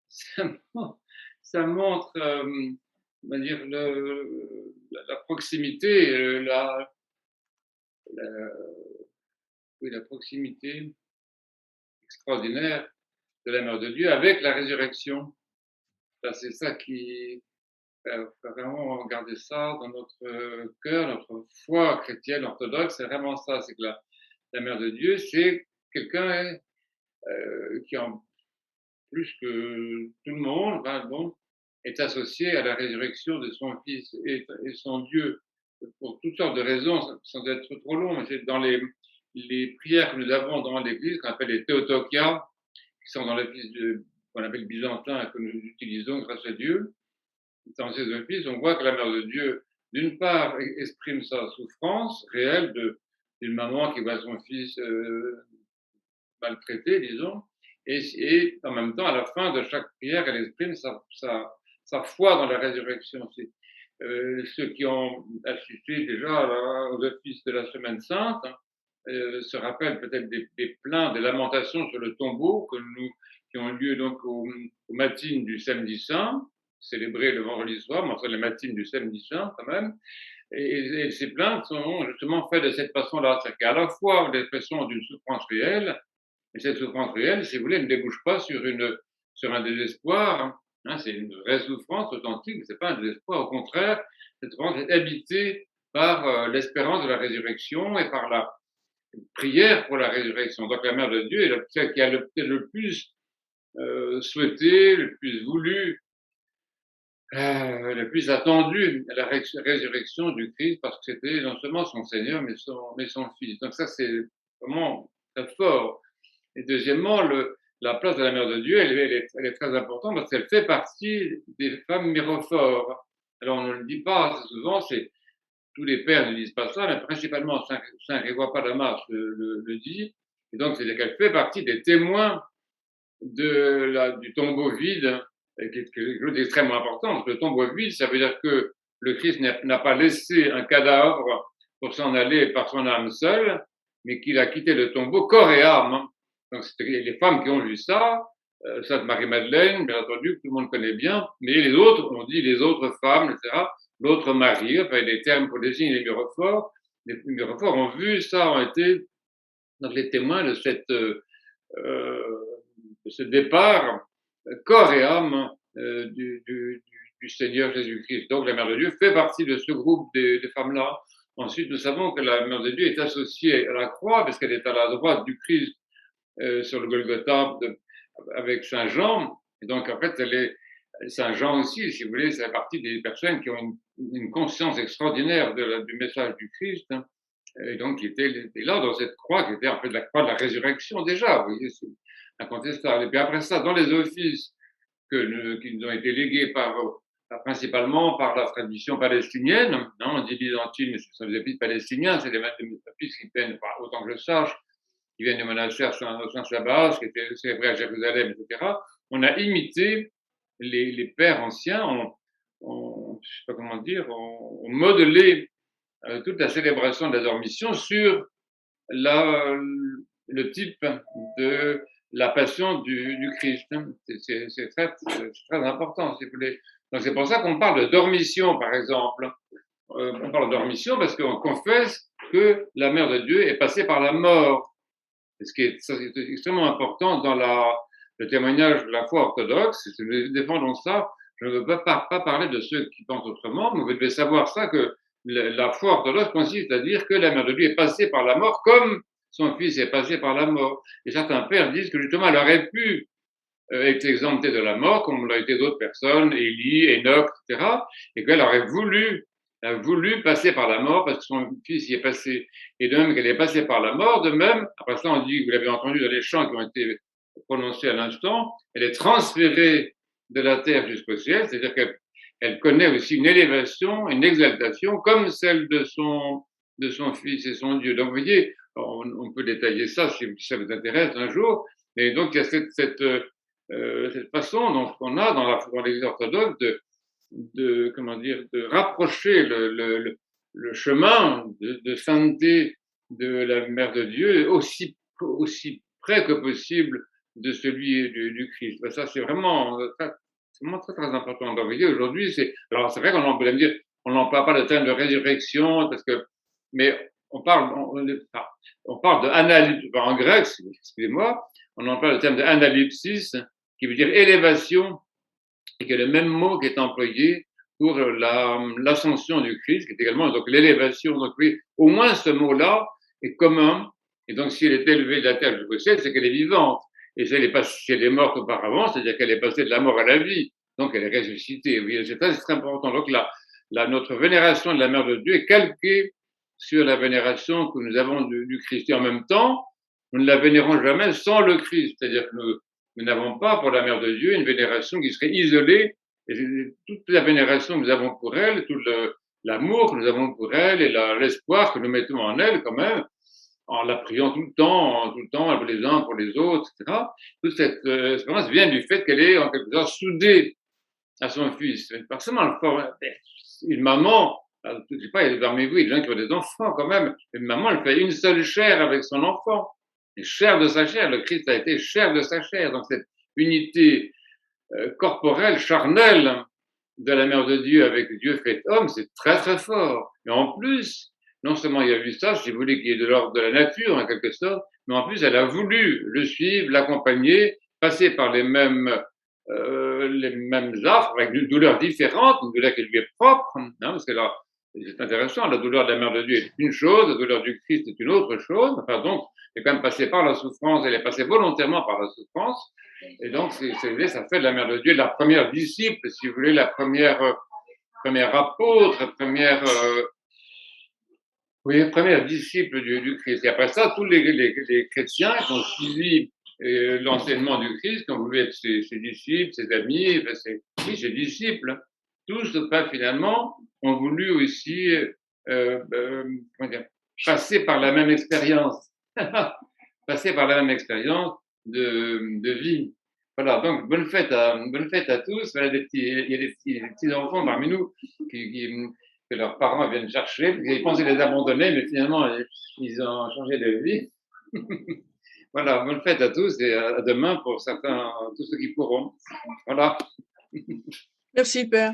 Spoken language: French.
ça montre, ça montre, on va dire, la proximité, la, oui, la proximité extraordinaire de la mère de Dieu avec la résurrection. C'est ça qui faut vraiment garder ça dans notre cœur, notre foi chrétienne orthodoxe. C'est vraiment ça, c'est que la mère de Dieu, c'est quelqu'un qui, en plus que tout le monde, hein, bon, est associé à la résurrection de son Fils et son Dieu pour toutes sortes de raisons, sans être trop long. Mais c'est dans les prières que nous avons dans l'Église, qu'on appelle les Théotokia, qui sont dans l'Église qu'on appelle byzantin, que nous utilisons grâce à Dieu. Dans ces offices, on voit que la Mère de Dieu, d'une part, exprime sa souffrance réelle d'une maman qui voit son fils maltraité, disons, et en même temps, à la fin de chaque prière, elle exprime sa foi dans la résurrection. Ceux qui ont assisté déjà aux offices de la Semaine Sainte se rappellent peut-être des plaintes, des lamentations sur le tombeau qui ont lieu donc aux matines du samedi saint, célébrées le vendredi soir, mais enfin les matines du samedi saint quand même. Et ces plaintes sont justement faites de cette façon-là, c'est-à-dire qu'à la fois l'expression d'une souffrance réelle, et cette souffrance réelle, si vous voulez, ne débouche pas sur un désespoir. Hein, c'est une vraie souffrance authentique, mais c'est pas un désespoir. Au contraire, cette souffrance est habitée par l'espérance de la résurrection et par la prière pour la résurrection. Donc la Mère de Dieu est celle qui a le plus souhaité, le plus voulu, le plus attendu la résurrection du Christ, parce que c'était non seulement son Seigneur, mais son Fils. Donc ça, c'est vraiment très fort. Et deuxièmement, la place de la Mère de Dieu, elle est très importante parce qu'elle fait partie des femmes mirophores. Alors on ne le dit pas assez souvent, tous les pères ne disent pas ça, mais principalement Saint Grégoire Palamas le dit. Et donc c'est-à-dire qu'elle fait partie des témoins du tombeau vide, qui est quelque chose d'extrêmement important. Parce que le tombeau vide, ça veut dire que le Christ n'a pas laissé un cadavre pour s'en aller par son âme seule, mais qu'il a quitté le tombeau corps et âme. Donc, c'est les femmes qui ont vu ça, Sainte Marie-Madeleine, bien entendu, que tout le monde connaît bien, mais les autres, on dit les autres femmes, etc., l'autre Marie, enfin, des termes pour désigner les mirophores. Les mirophores ont vu ça, ont été donc les témoins de ce départ corps et âme du Seigneur Jésus-Christ. Donc la Mère de Dieu fait partie de ce groupe des femmes-là. Ensuite, nous savons que la Mère de Dieu est associée à la croix parce qu'elle est à la droite du Christ sur le Golgotha avec Saint Jean. Et donc, en fait, Saint Jean aussi, si vous voulez, c'est partie des personnes qui ont une conscience extraordinaire du message du Christ. Hein, et donc, qui était là dans cette croix, qui était en fait la croix de la résurrection déjà. Vous voyez, c'est incontestable. Et puis après ça, dans les offices qui nous ont été légués principalement par la tradition palestinienne, hein, on dit byzantine, mais ce sont des offices palestiniens, c'est des offices qui viennent, autant que je sache, qui viennent du monastère Saint-Sabas, qui était célébré à Jérusalem, etc. On a imité les pères anciens, je sais pas comment dire, on modelé toute la célébration de la dormition sur le type de la passion du Christ. C'est très important, si vous voulez. Donc c'est pour ça qu'on parle de dormition, par exemple. On parle de dormition parce qu'on confesse que la Mère de Dieu est passée par la mort. Ce qui est extrêmement important dans le témoignage de la foi orthodoxe. Si nous défendons ça, je ne veux pas parler de ceux qui pensent autrement, mais vous devez savoir ça, que la foi orthodoxe consiste à dire que la Mère de Dieu est passée par la mort comme son Fils est passé par la mort. Et certains pères disent que justement elle aurait pu être exemptée de la mort, comme l'ont été d'autres personnes, Élie, Enoch, etc., et qu'elle aurait voulu passer par la mort parce que son fils y est passé. Et de même qu'elle est passée par la mort, de même, après ça on dit, vous l'avez entendu dans les chants qui ont été prononcés à l'instant, elle est transférée de la terre jusqu'au ciel, c'est-à-dire qu'elle connaît aussi une élévation, une exaltation, comme celle de son fils et son Dieu. Donc vous voyez, on peut détailler ça si ça vous intéresse un jour, mais donc il y a cette façon dont on a dans l'Église orthodoxe de rapprocher le chemin de sainteté de la Mère de Dieu aussi près que possible de celui du Christ. Ben, ça, c'est vraiment, très, très important. Donc, vous voyez, aujourd'hui, alors c'est vrai qu'on peut me dire, on n'emploie pas le terme de résurrection, parce que, mais on parle de analyse, en grec, excusez-moi, on emploie le terme de analypsis, qui veut dire élévation, et qui est le même mot qui est employé pour l'ascension du Christ, qui est également donc l'élévation. Donc oui, au moins ce mot-là est commun. Et donc si elle est élevée de la terre jusqu'au ciel, c'est qu'elle est vivante. Et si elle est morte auparavant, c'est-à-dire qu'elle est passée de la mort à la vie. Donc elle est ressuscitée. Oui, c'est très important. Donc notre vénération de la Mère de Dieu est calquée sur la vénération que nous avons du Christ. Et en même temps, nous ne la vénérons jamais sans le Christ. C'est-à-dire que nous n'avons pas pour la Mère de Dieu une vénération qui serait isolée. Et toute la vénération que nous avons pour elle, tout l'amour que nous avons pour elle et l'espoir que nous mettons en elle quand même, en la priant tout le temps les uns pour les autres, etc. Toute cette espérance vient du fait qu'elle est en quelque sorte soudée à son fils. Forcément, une maman, je sais pas, il y a parmi vous, il y a des gens qui ont des enfants quand même. Une maman, elle fait une seule chair avec son enfant. Et chair de sa chair, le Christ a été chair de sa chair. Donc cette unité corporelle, charnelle de la Mère de Dieu avec Dieu fait homme, c'est très très fort. Et en plus, non seulement il y a eu ça, si vous voulez, qui est de l'ordre de la nature en quelque sorte, mais en plus elle a voulu le suivre, l'accompagner, passer par les mêmes affres, avec une douleur différente, une douleur qui lui est propre, hein, parce que là, c'est intéressant, la douleur de la Mère de Dieu est une chose, la douleur du Christ est une autre chose. Enfin, donc, elle est quand même passée par la souffrance, elle est passée volontairement par la souffrance. Et donc, ça fait de la Mère de Dieu la première disciple, si vous voulez, la première apôtre, première disciple du Christ. Et après ça, tous les chrétiens qui ont suivi l'enseignement du Christ, qui ont voulu être ses disciples, ses amis, ses disciples, tous, finalement, ont voulu aussi passer par la même expérience, passer par la même expérience de vie. Voilà, donc bonne fête à tous. Voilà, il y a des petits enfants parmi nous que leurs parents viennent chercher, parce qu'ils pensaient les abandonner, mais finalement ils ont changé de vie. Voilà, bonne fête à tous et à demain pour certains, tous ceux qui pourront. Voilà. Merci, Père.